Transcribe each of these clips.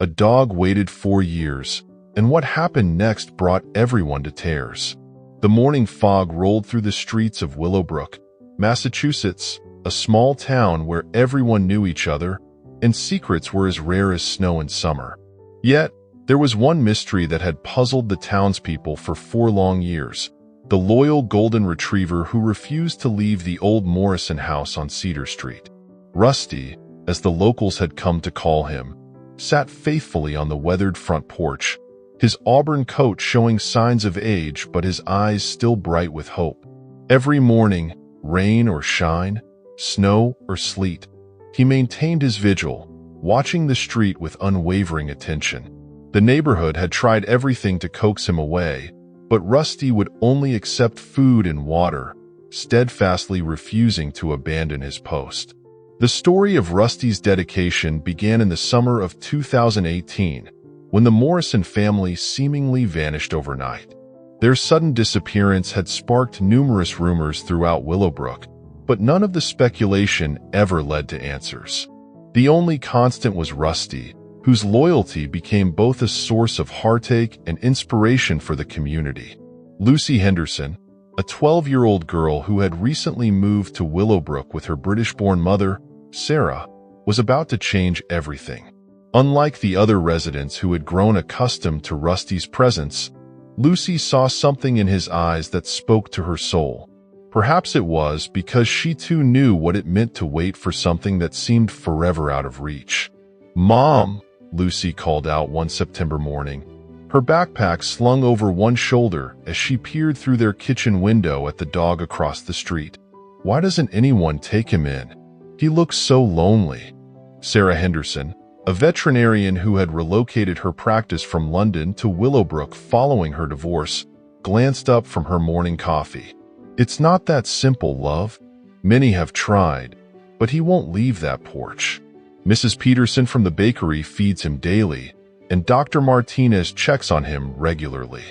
A dog waited 4 years, and what happened next brought everyone to tears. The morning fog rolled through the streets of Willowbrook, Massachusetts, a small town where everyone knew each other, and secrets were as rare as snow in summer. Yet, there was one mystery that had puzzled the townspeople for 4 long years: the loyal golden retriever who refused to leave the old Morrison house on Cedar Street. Rusty, as the locals had come to call him, sat faithfully on the weathered front porch, his auburn coat showing signs of age but his eyes still bright with hope. Every morning, rain or shine, snow or sleet, he maintained his vigil, watching the street with unwavering attention. The neighborhood had tried everything to coax him away, but Rusty would only accept food and water, steadfastly refusing to abandon his post. The story of Rusty's dedication began in the summer of 2018, when the Morrison family seemingly vanished overnight. Their sudden disappearance had sparked numerous rumors throughout Willowbrook, but none of the speculation ever led to answers. The only constant was Rusty, whose loyalty became both a source of heartache and inspiration for the community. Lucy Henderson, a 12-year-old girl who had recently moved to Willowbrook with her British-born mother, Sarah, was about to change everything. Unlike the other residents who had grown accustomed to Rusty's presence, Lucy saw something in his eyes that spoke to her soul. Perhaps it was because she too knew what it meant to wait for something that seemed forever out of reach. "Mom," Lucy called out one September morning, her backpack slung over one shoulder as she peered through their kitchen window at the dog across the street. "Why doesn't anyone take him in? He looks so lonely." Sarah Henderson, a veterinarian who had relocated her practice from London to Willowbrook following her divorce, glanced up from her morning coffee. "It's not that simple, love. Many have tried, but he won't leave that porch. Mrs. Peterson from the bakery feeds him daily, and Dr. Martinez checks on him regularly.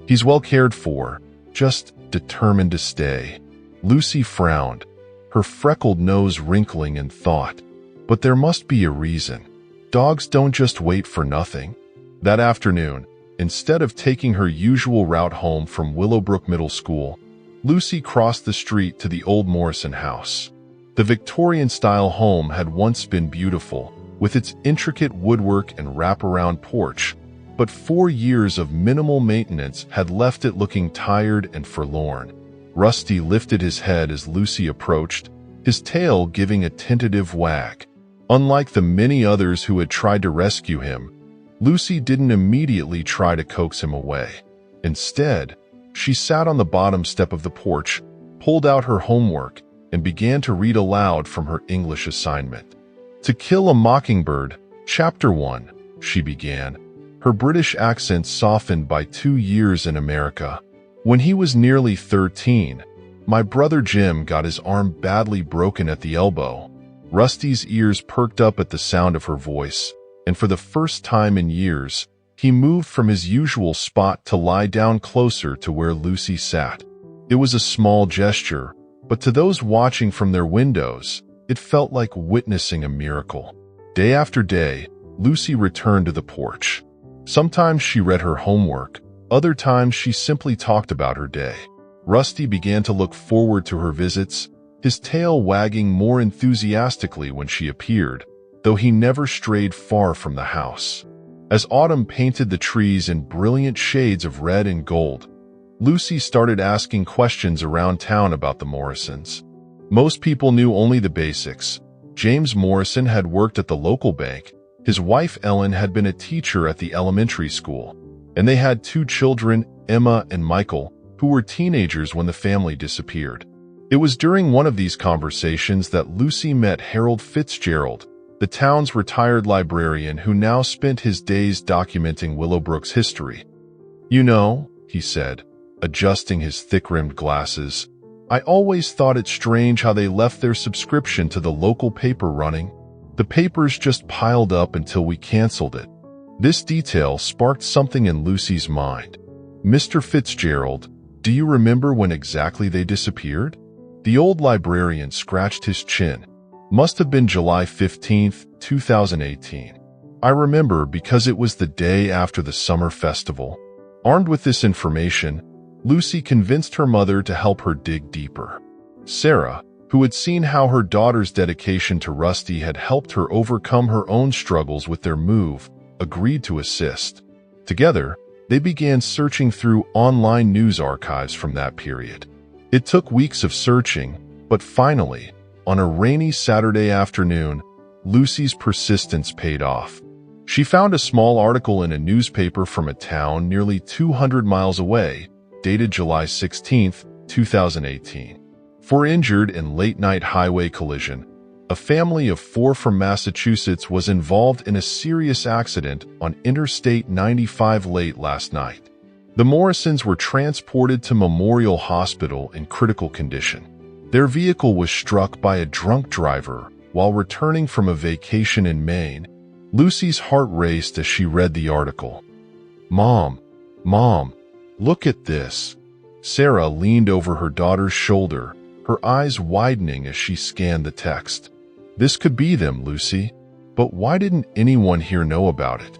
He's well cared for, just determined to stay." Lucy frowned, her freckled nose wrinkling in thought. But there must be a reason. Dogs don't just wait for nothing. That afternoon, instead of taking her usual route home from Willowbrook Middle School, Lucy crossed the street to the old Morrison house. The Victorian-style home had once been beautiful, with its intricate woodwork and wraparound porch, but 4 years of minimal maintenance had left it looking tired and forlorn. Rusty lifted his head as Lucy approached, his tail giving a tentative wag. Unlike the many others who had tried to rescue him, Lucy didn't immediately try to coax him away. Instead, she sat on the bottom step of the porch, pulled out her homework, and began to read aloud from her English assignment. "To Kill a Mockingbird, Chapter 1, she began, her British accent softened by 2 years in America. "When he was nearly 13, my brother Jim got his arm badly broken at the elbow." Rusty's ears perked up at the sound of her voice, and for the first time in years, he moved from his usual spot to lie down closer to where Lucy sat. It was a small gesture, but to those watching from their windows, it felt like witnessing a miracle. Day after day, Lucy returned to the porch. Sometimes she read her homework, other times she simply talked about her day. Rusty began to look forward to her visits, his tail wagging more enthusiastically when she appeared, though he never strayed far from the house. As autumn painted the trees in brilliant shades of red and gold, Lucy started asking questions around town about the Morrisons. Most people knew only the basics. James Morrison had worked at the local bank, his wife Ellen had been a teacher at the elementary school, and they had 2 children, Emma and Michael, who were teenagers when the family disappeared. It was during one of these conversations that Lucy met Harold Fitzgerald, the town's retired librarian who now spent his days documenting Willowbrook's history. "You know," he said, adjusting his thick-rimmed glasses, "I always thought it strange how they left their subscription to the local paper running. The papers just piled up until we canceled it." This detail sparked something in Lucy's mind. "Mr. Fitzgerald, do you remember when exactly they disappeared?" The old librarian scratched his chin. "Must have been July 15th, 2018. I remember because it was the day after the summer festival. Armed with this information, Lucy convinced her mother to help her dig deeper. Sarah, who had seen how her daughter's dedication to Rusty had helped her overcome her own struggles with their move, agreed to assist. Together, they began searching through online news archives from that period. It took weeks of searching, but finally, on a rainy Saturday afternoon, Lucy's persistence paid off. She found a small article in a newspaper from a town nearly 200 miles away, dated July 16, 2018. For injured in late-night highway collision, a family of 4 from Massachusetts was involved in a serious accident on Interstate 95 late last night. The Morrisons were transported to Memorial Hospital in critical condition. Their vehicle was struck by a drunk driver while returning from a vacation in Maine. Lucy's heart raced as she read the article. Mom, look at this." Sarah leaned over her daughter's shoulder, her eyes widening as she scanned the text. "This could be them, Lucy. But why didn't anyone here know about it?"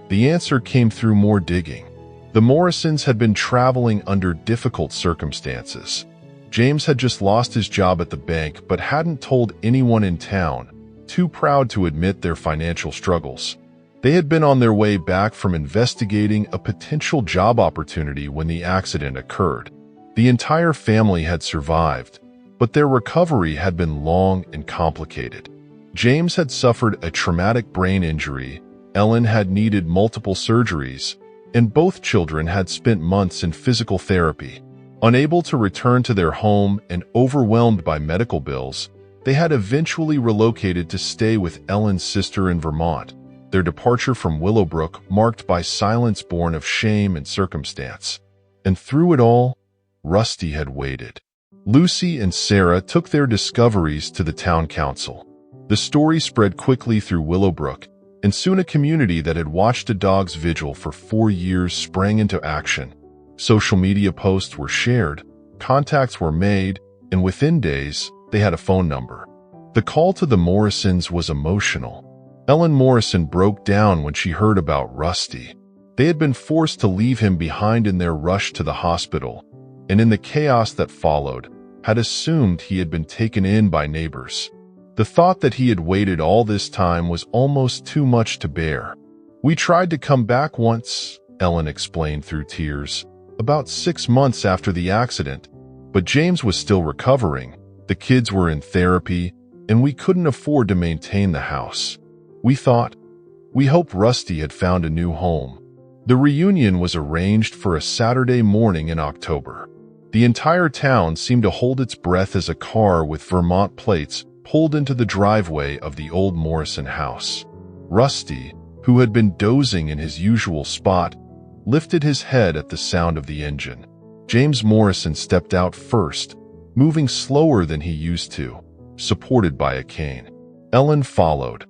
The answer came through more digging. The Morrisons had been traveling under difficult circumstances. James had just lost his job at the bank but hadn't told anyone in town, too proud to admit their financial struggles. They had been on their way back from investigating a potential job opportunity when the accident occurred. The entire family had survived, but their recovery had been long and complicated. James had suffered a traumatic brain injury, Ellen had needed multiple surgeries, and both children had spent months in physical therapy. Unable to return to their home and overwhelmed by medical bills, they had eventually relocated to stay with Ellen's sister in Vermont, their departure from Willowbrook marked by silence born of shame and circumstance. And through it all, Rusty had waited. Lucy and Sarah took their discoveries to the town council. The story spread quickly through Willowbrook, and soon a community that had watched a dog's vigil for 4 years sprang into action. Social media posts were shared, contacts were made, and within days, they had a phone number. The call to the Morrisons was emotional. Ellen Morrison broke down when she heard about Rusty. They had been forced to leave him behind in their rush to the hospital, and in the chaos that followed, had assumed he had been taken in by neighbors. The thought that he had waited all this time was almost too much to bear. "We tried to come back once," Ellen explained through tears, "about 6 months after the accident, but James was still recovering. The kids were in therapy, and we couldn't afford to maintain the house. We hoped Rusty had found a new home." The reunion was arranged for a Saturday morning in October. The entire town seemed to hold its breath as a car with Vermont plates pulled into the driveway of the old Morrison house. Rusty, who had been dozing in his usual spot, lifted his head at the sound of the engine. James Morrison stepped out first, moving slower than he used to, supported by a cane. Ellen followed,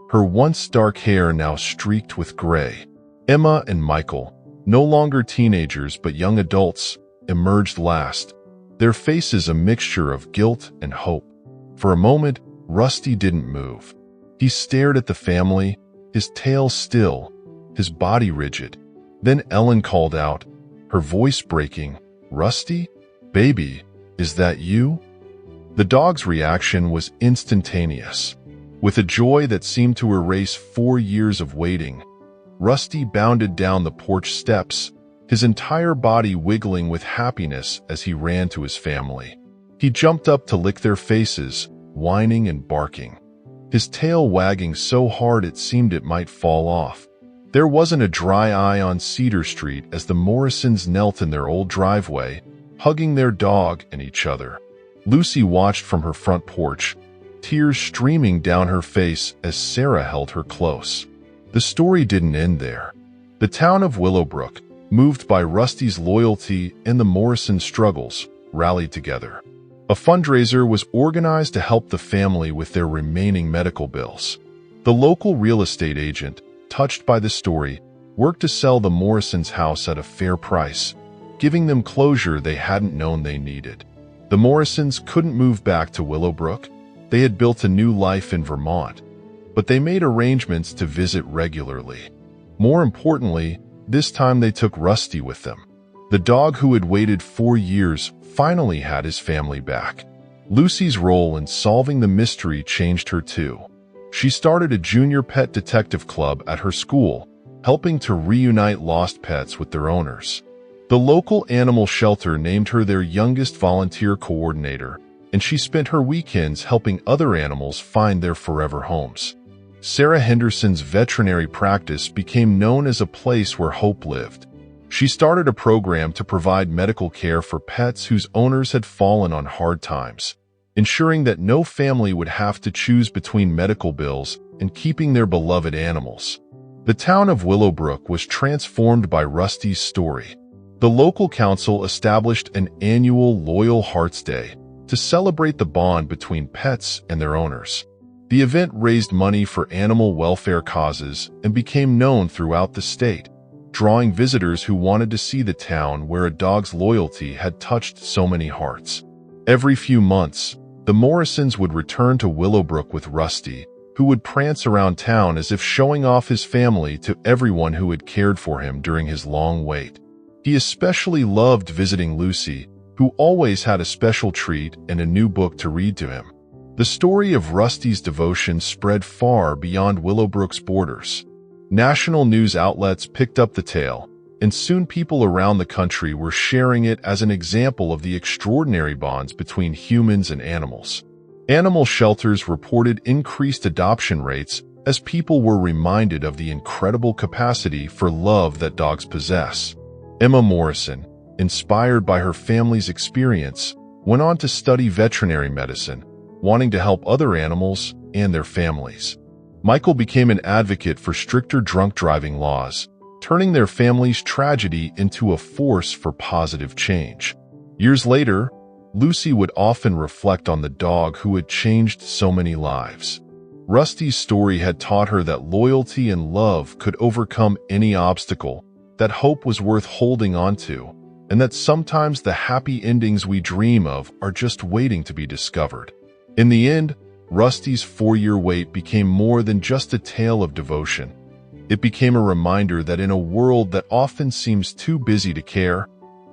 her once dark hair now streaked with gray. Emma and Michael, no longer teenagers but young adults, emerged last, their faces a mixture of guilt and hope. For a moment, Rusty didn't move. He stared at the family, his tail still, his body rigid. Then Ellen called out, her voice breaking, "Rusty? Baby, is that you?" The dog's reaction was instantaneous. With a joy that seemed to erase 4 years of waiting, Rusty bounded down the porch steps, his entire body wiggling with happiness as he ran to his family. He jumped up to lick their faces, whining and barking, his tail wagging so hard it seemed it might fall off. There wasn't a dry eye on Cedar Street as the Morrisons knelt in their old driveway, hugging their dog and each other. Lucy watched from her front porch, tears streaming down her face as Sarah held her close. The story didn't end there. The town of Willowbrook, moved by Rusty's loyalty and the Morrison struggles, rallied together. A fundraiser was organized to help the family with their remaining medical bills. The local real estate agent, touched by the story, worked to sell the Morrisons' house at a fair price, giving them closure they hadn't known they needed. The Morrisons couldn't move back to Willowbrook. They had built a new life in Vermont. but they made arrangements to visit regularly. More importantly, this time they took Rusty with them. The dog who had waited 4 years finally had his family back. Lucy's role in solving the mystery changed her too. She started a junior pet detective club at her school, helping to reunite lost pets with their owners. The local animal shelter named her their youngest volunteer coordinator, and she spent her weekends helping other animals find their forever homes. Sarah Henderson's veterinary practice became known as a place where hope lived. She started a program to provide medical care for pets whose owners had fallen on hard times, ensuring that no family would have to choose between medical bills and keeping their beloved animals. The town of Willowbrook was transformed by Rusty's story. The local council established an annual Loyal Hearts Day to celebrate the bond between pets and their owners. The event raised money for animal welfare causes and became known throughout the state, drawing visitors who wanted to see the town where a dog's loyalty had touched so many hearts. Every few months, the Morrisons would return to Willowbrook with Rusty, who would prance around town as if showing off his family to everyone who had cared for him during his long wait. He especially loved visiting Lucy, who always had a special treat and a new book to read to him. The story of Rusty's devotion spread far beyond Willowbrook's borders. National news outlets picked up the tale, and soon people around the country were sharing it as an example of the extraordinary bonds between humans and animals. Animal shelters reported increased adoption rates as people were reminded of the incredible capacity for love that dogs possess. Emma Morrison, inspired by her family's experience, went on to study veterinary medicine, wanting to help other animals and their families. Michael became an advocate for stricter drunk driving laws, turning their family's tragedy into a force for positive change. Years later, Lucy would often reflect on the dog who had changed so many lives. Rusty's story had taught her that loyalty and love could overcome any obstacle, that hope was worth holding on to, and that sometimes the happy endings we dream of are just waiting to be discovered. In the end, Rusty's 4-year wait became more than just a tale of devotion. It became a reminder that in a world that often seems too busy to care,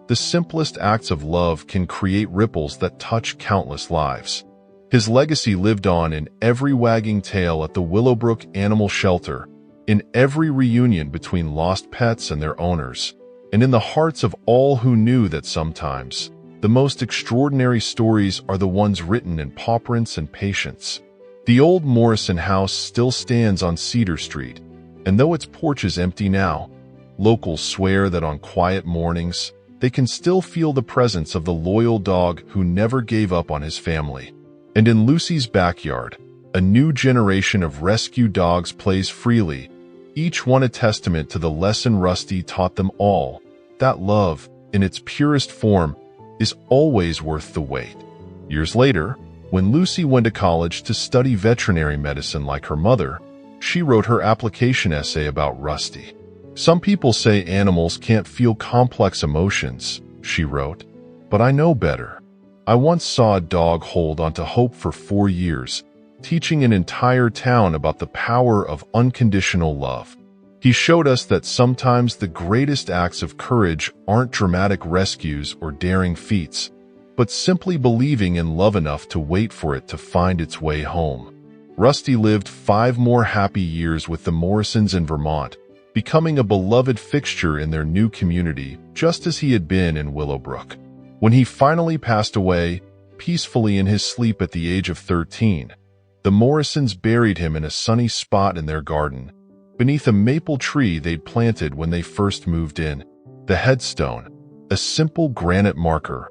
the simplest acts of love can create ripples that touch countless lives. His legacy lived on in every wagging tail at the Willowbrook Animal Shelter, in every reunion between lost pets and their owners, and in the hearts of all who knew that sometimes the most extraordinary stories are the ones written in paw prints and patience. The old Morrison house still stands on Cedar Street, and though its porch is empty now, locals swear that on quiet mornings, they can still feel the presence of the loyal dog who never gave up on his family. And in Lucy's backyard, a new generation of rescue dogs plays freely, each one a testament to the lesson Rusty taught them all, that love, in its purest form, is always worth the wait. Years later, when Lucy went to college to study veterinary medicine like her mother, she wrote her application essay about Rusty. "Some people say animals can't feel complex emotions," she wrote, "but I know better. I once saw a dog hold onto hope for 4 years, teaching an entire town about the power of unconditional love. He showed us that sometimes the greatest acts of courage aren't dramatic rescues or daring feats, but simply believing in love enough to wait for it to find its way home." Rusty lived 5 more happy years with the Morrisons in Vermont, becoming a beloved fixture in their new community, just as he had been in Willowbrook. When he finally passed away, peacefully in his sleep at the age of 13, the Morrisons buried him in a sunny spot in their garden, beneath a maple tree they'd planted when they first moved in. The headstone, a simple granite marker,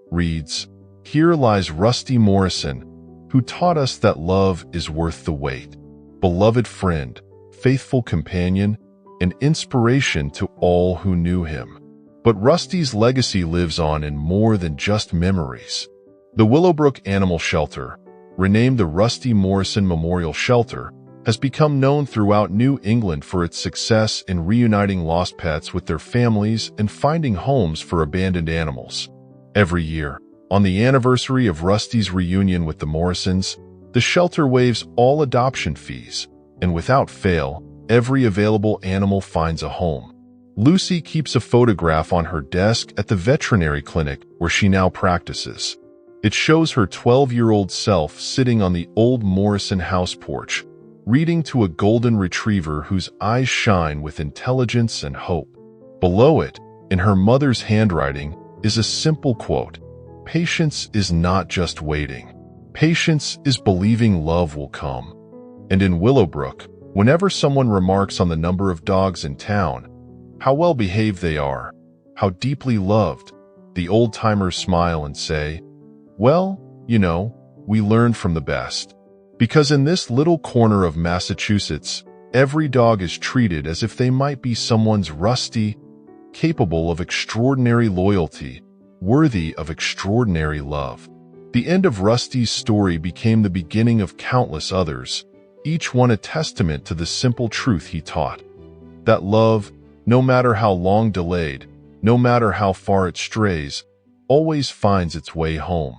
reads, "Here lies Rusty Morrison, who taught us that love is worth the wait. Beloved friend, faithful companion, and inspiration to all who knew him." But Rusty's legacy lives on in more than just memories. The Willowbrook Animal Shelter, renamed the Rusty Morrison Memorial Shelter, has become known throughout New England for its success in reuniting lost pets with their families and finding homes for abandoned animals. Every year, on the anniversary of Rusty's reunion with the Morrisons, the shelter waives all adoption fees, and without fail, every available animal finds a home. Lucy keeps a photograph on her desk at the veterinary clinic where she now practices. It shows her 12-year-old self sitting on the old Morrison house porch, reading to a golden retriever whose eyes shine with intelligence and hope. Below it, in her mother's handwriting, is a simple quote: "Patience is not just waiting. Patience is believing love will come." And in Willowbrook, whenever someone remarks on the number of dogs in town, how well behaved they are, how deeply loved, the old-timers smile and say, "Well, you know, we learned from the best." Because in this little corner of Massachusetts, every dog is treated as if they might be someone's Rusty, capable of extraordinary loyalty, worthy of extraordinary love. The end of Rusty's story became the beginning of countless others, each one a testament to the simple truth he taught: that love, no matter how long delayed, no matter how far it strays, always finds its way home.